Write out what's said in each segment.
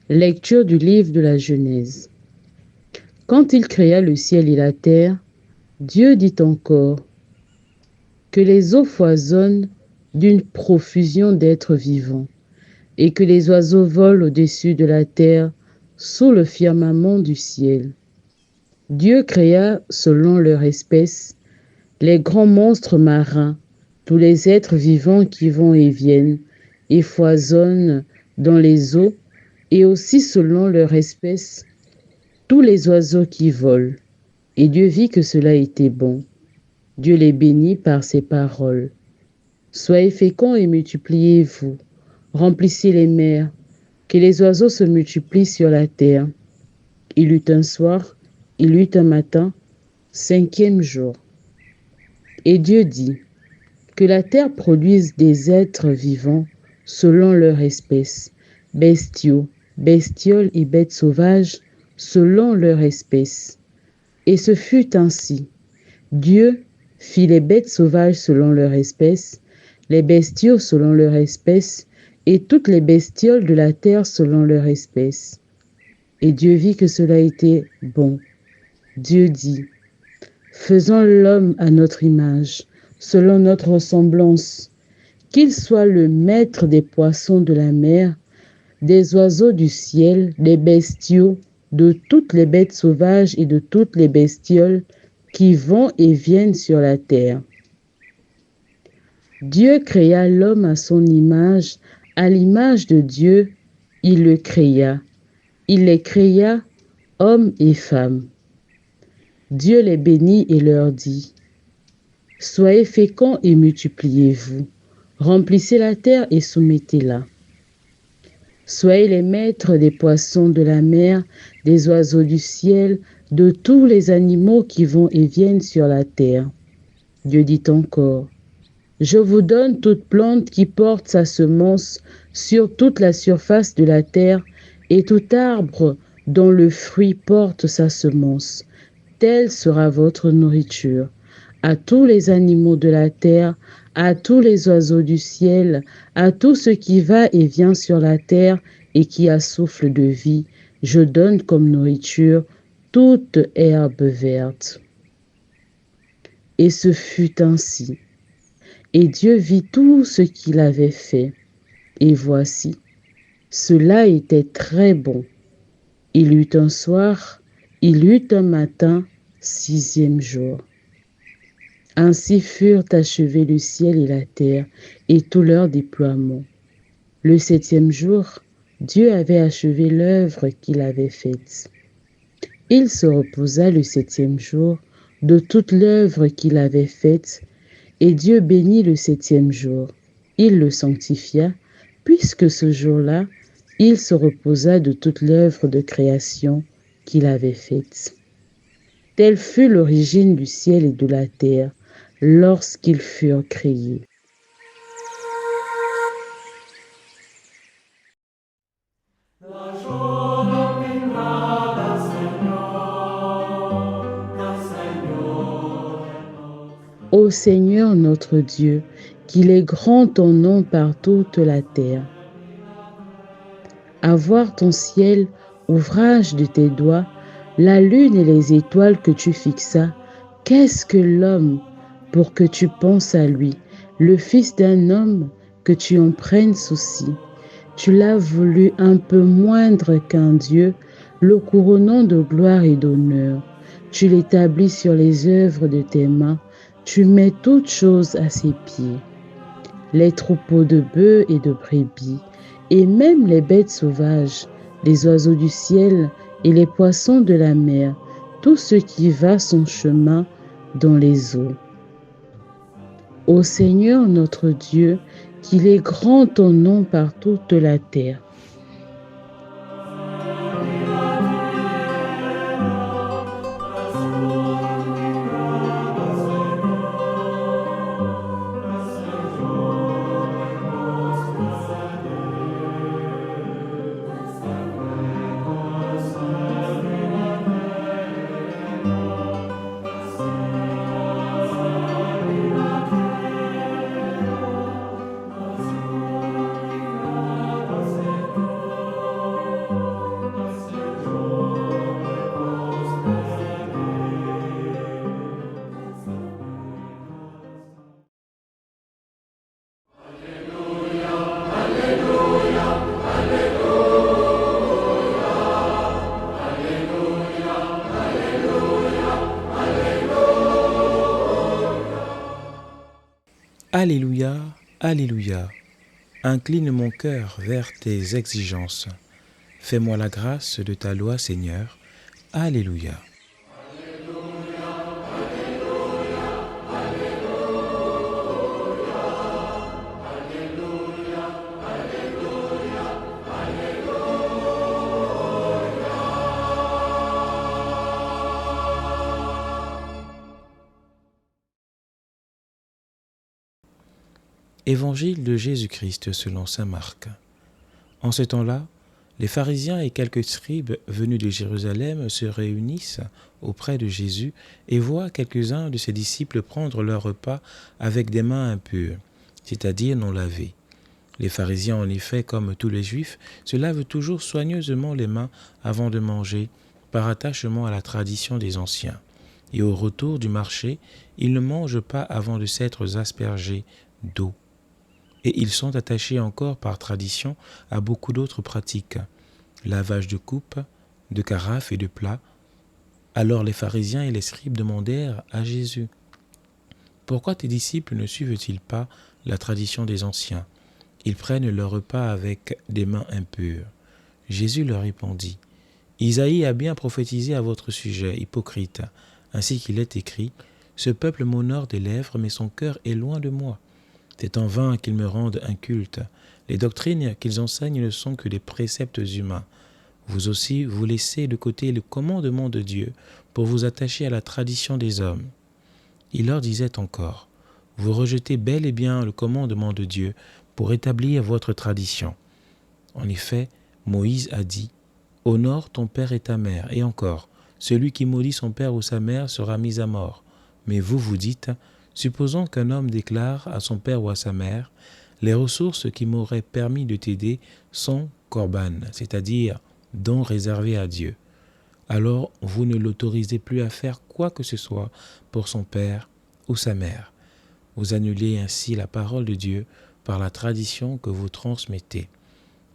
Lecture du livre de la Genèse. Quand il créa le ciel et la terre, Dieu dit encore que les eaux foisonnent d'une profusion d'êtres vivants et que les oiseaux volent au-dessus de la terre sous le firmament du ciel. Dieu créa selon leur espèce les grands monstres marins, tous les êtres vivants qui vont et viennent et foisonnent dans les eaux, et aussi selon leur espèce, tous les oiseaux qui volent. Et Dieu vit que cela était bon. Dieu les bénit par ses paroles. Soyez féconds et multipliez-vous, remplissez les mers, que les oiseaux se multiplient sur la terre. Il eut un soir, il eut un matin, 5e jour. Et Dieu dit que la terre produise des êtres vivants selon leur espèce, bestiaux, bestioles et bêtes sauvages selon leur espèce. Et ce fut ainsi. Dieu fit les bêtes sauvages selon leur espèce, les bestiaux selon leur espèce, et toutes les bestioles de la terre selon leur espèce. Et Dieu vit que cela était bon. Dieu dit, faisons l'homme à notre image, selon notre ressemblance, qu'il soit le maître des poissons de la mer, des oiseaux du ciel, des bestiaux, de toutes les bêtes sauvages et de toutes les bestioles qui vont et viennent sur la terre. Dieu créa l'homme à son image, à l'image de Dieu, il le créa. Il les créa, hommes et femmes. Dieu les bénit et leur dit, « Soyez féconds et multipliez-vous, remplissez la terre et soumettez-la. Soyez les maîtres des poissons de la mer, des oiseaux du ciel, de tous les animaux qui vont et viennent sur la terre. » Dieu dit encore, « Je vous donne toute plante qui porte sa semence sur toute la surface de la terre, et tout arbre dont le fruit porte sa semence. Telle sera votre nourriture. À tous les animaux de la terre, à tous les oiseaux du ciel, à tout ce qui va et vient sur la terre et qui a souffle de vie, je donne comme nourriture toute herbe verte. » Et ce fut ainsi. Et Dieu vit tout ce qu'il avait fait. Et voici, cela était très bon. Il eut un soir, il eut un matin, 6e jour. Ainsi furent achevés le ciel et la terre, et tout leur déploiement. Le 7e jour, Dieu avait achevé l'œuvre qu'il avait faite. Il se reposa le 7e jour de toute l'œuvre qu'il avait faite, et Dieu bénit le 7e jour. Il le sanctifia, puisque ce jour-là, il se reposa de toute l'œuvre de création qu'il avait faite. Telle fut l'origine du ciel et de la terre lorsqu'ils furent créés. Ô Seigneur notre Dieu, qu'il est grand ton nom par toute la terre. À voir ton ciel, ouvrage de tes doigts, la lune et les étoiles que tu fixas, qu'est-ce que l'homme pour que tu penses à lui, le fils d'un homme que tu en prennes souci? Tu l'as voulu un peu moindre qu'un Dieu, le couronnant de gloire et d'honneur. Tu l'établis sur les œuvres de tes mains, tu mets toutes choses à ses pieds. Les troupeaux de bœufs et de brebis, et même les bêtes sauvages, les oiseaux du ciel et les poissons de la mer, tout ce qui va son chemin dans les eaux. Ô Seigneur notre Dieu, qu'il est grand ton nom par toute la terre. Alléluia, Alléluia. Incline mon cœur vers tes exigences. Fais-moi la grâce de ta loi, Seigneur. Alléluia. Évangile de Jésus-Christ selon saint Marc. En ce temps-là, les pharisiens et quelques scribes venus de Jérusalem se réunissent auprès de Jésus et voient quelques-uns de ses disciples prendre leur repas avec des mains impures, c'est-à-dire non lavées. Les pharisiens, en effet, comme tous les juifs, se lavent toujours soigneusement les mains avant de manger, par attachement à la tradition des anciens. Et au retour du marché, ils ne mangent pas avant de s'être aspergés d'eau. Et ils sont attachés encore par tradition à beaucoup d'autres pratiques, lavage de coupes, de carafes et de plats. Alors les pharisiens et les scribes demandèrent à Jésus: « Pourquoi tes disciples ne suivent-ils pas la tradition des anciens? Ils prennent leur repas avec des mains impures. » Jésus leur répondit: « Isaïe a bien prophétisé à votre sujet, hypocrite, ainsi qu'il est écrit: « Ce peuple m'honore des lèvres, mais son cœur est loin de moi. C'est en vain qu'ils me rendent inculte. Les doctrines qu'ils enseignent ne sont que des préceptes humains. Vous aussi, vous laissez de côté le commandement de Dieu pour vous attacher à la tradition des hommes. » Il leur disait encore: « Vous rejetez bel et bien le commandement de Dieu pour établir votre tradition. En effet, Moïse a dit: « Honore ton père et ta mère. » Et encore: « Celui qui maudit son père ou sa mère sera mis à mort. » Mais vous, vous dites: « Supposons qu'un homme déclare à son père ou à sa mère: « Les ressources qui m'auraient permis de t'aider sont korban, c'est-à-dire dons réservés à Dieu. » Alors vous ne l'autorisez plus à faire quoi que ce soit pour son père ou sa mère. Vous annulez ainsi la parole de Dieu par la tradition que vous transmettez.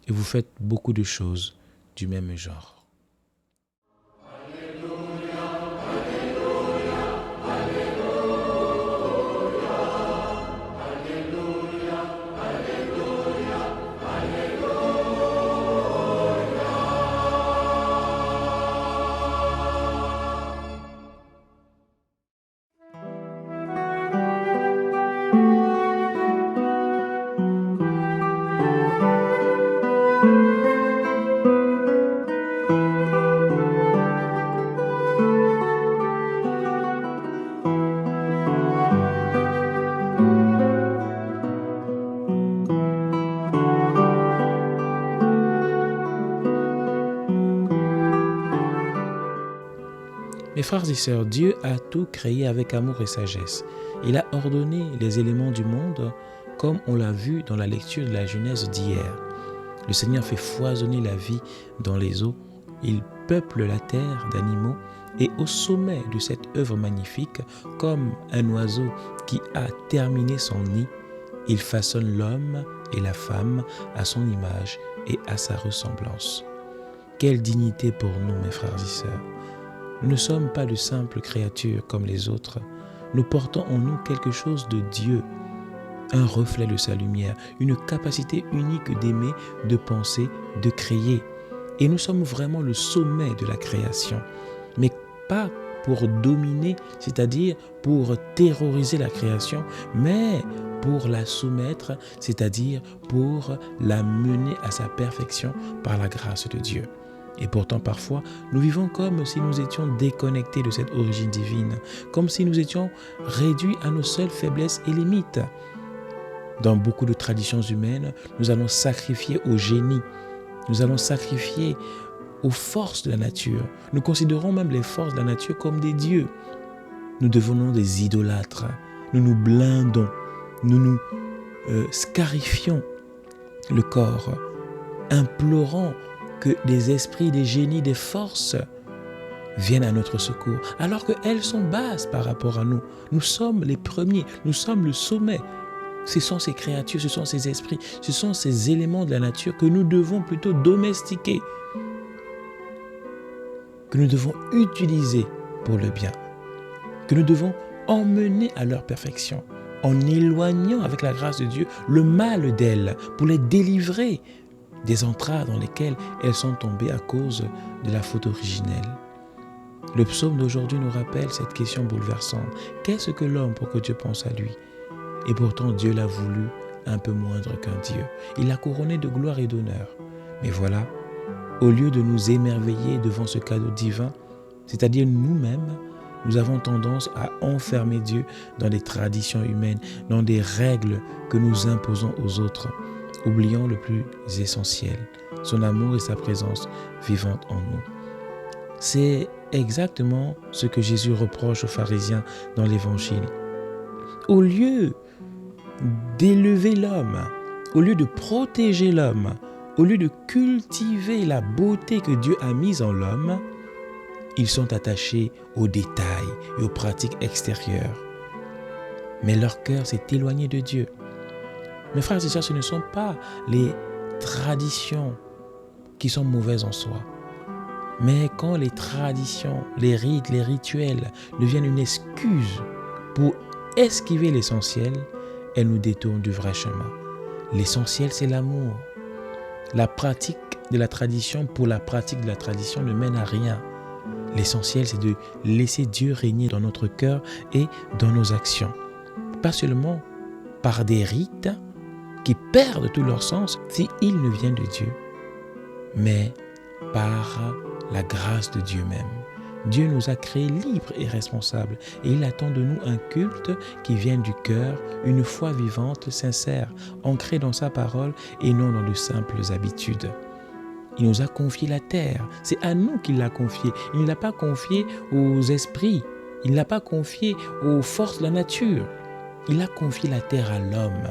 Et vous faites beaucoup de choses du même genre. Mes frères et sœurs, Dieu a tout créé avec amour et sagesse. Il a ordonné les éléments du monde comme on l'a vu dans la lecture de la Genèse d'hier. Le Seigneur fait foisonner la vie dans les eaux. Il peuple la terre d'animaux et au sommet de cette œuvre magnifique, comme un oiseau qui a terminé son nid, il façonne l'homme et la femme à son image et à sa ressemblance. Quelle dignité pour nous, mes frères et sœurs! Nous ne sommes pas de simples créatures comme les autres. Nous portons en nous quelque chose de Dieu, un reflet de sa lumière, une capacité unique d'aimer, de penser, de créer. Et nous sommes vraiment le sommet de la création, mais pas pour dominer, c'est-à-dire pour terroriser la création, mais pour la soumettre, c'est-à-dire pour la mener à sa perfection par la grâce de Dieu. Et pourtant, parfois, nous vivons comme si nous étions déconnectés de cette origine divine, comme si nous étions réduits à nos seules faiblesses et limites. Dans beaucoup de traditions humaines, nous allons sacrifier au génie, nous allons sacrifier aux forces de la nature. Nous considérons même les forces de la nature comme des dieux. Nous devenons des idolâtres, nous nous blindons, nous nous scarifions le corps, implorant que des esprits, des génies, des forces viennent à notre secours, alors qu'elles sont basses par rapport à nous. Nous sommes les premiers, nous sommes le sommet. Ce sont ces créatures, ce sont ces esprits, ce sont ces éléments de la nature que nous devons plutôt domestiquer, que nous devons utiliser pour le bien, que nous devons emmener à leur perfection. en éloignant avec la grâce de Dieu le mal d'elles, pour les délivrer des entraves dans lesquelles elles sont tombées à cause de la faute originelle. Le psaume d'aujourd'hui nous rappelle cette question bouleversante. Qu'est-ce que l'homme pour que Dieu pense à lui? Et pourtant Dieu l'a voulu un peu moindre qu'un Dieu. Il l'a couronné de gloire et d'honneur. Mais voilà, au lieu de nous émerveiller devant ce cadeau divin, c'est-à-dire nous-mêmes, nous avons tendance à enfermer Dieu dans des traditions humaines, dans des règles que nous imposons aux autres, oubliant le plus essentiel, son amour et sa présence vivante en nous. C'est exactement ce que Jésus reproche aux pharisiens dans l'Évangile. Au lieu d'élever l'homme, au lieu de protéger l'homme, au lieu de cultiver la beauté que Dieu a mise en l'homme, ils sont attachés aux détails et aux pratiques extérieures. Mais leur cœur s'est éloigné de Dieu. Mes frères et sœurs, ce ne sont pas les traditions qui sont mauvaises en soi. Mais quand les traditions, les rites, les rituels deviennent une excuse pour esquiver l'essentiel, elles nous détournent du vrai chemin. L'essentiel, c'est l'amour. La pratique de la tradition pour la pratique de la tradition ne mène à rien. L'essentiel, c'est de laisser Dieu régner dans notre cœur et dans nos actions. Pas seulement par des rites qui perdent tout leur sens s'ils ne viennent de Dieu, mais par la grâce de Dieu même. Dieu nous a créés libres et responsables et il attend de nous un culte qui vienne du cœur, une foi vivante, sincère, ancrée dans sa parole et non dans de simples habitudes. Il nous a confié la terre. C'est à nous qu'il l'a confié. Il ne l'a pas confié aux esprits. Il ne l'a pas confié aux forces de la nature. Il a confié la terre à l'homme,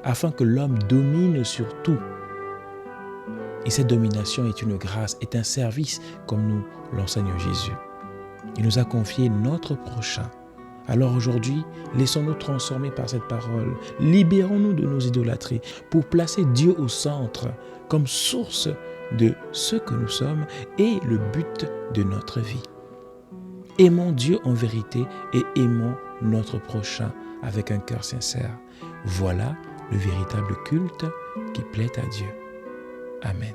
afin que l'homme domine sur tout. Et cette domination est une grâce, est un service, comme nous l'enseigne Jésus. Il nous a confié notre prochain. Alors aujourd'hui, laissons-nous transformer par cette parole. Libérons-nous de nos idolâtries pour placer Dieu au centre, comme source de ce que nous sommes et le but de notre vie. Aimons Dieu en vérité et aimons notre prochain avec un cœur sincère. Voilà le véritable culte qui plaît à Dieu. Amen.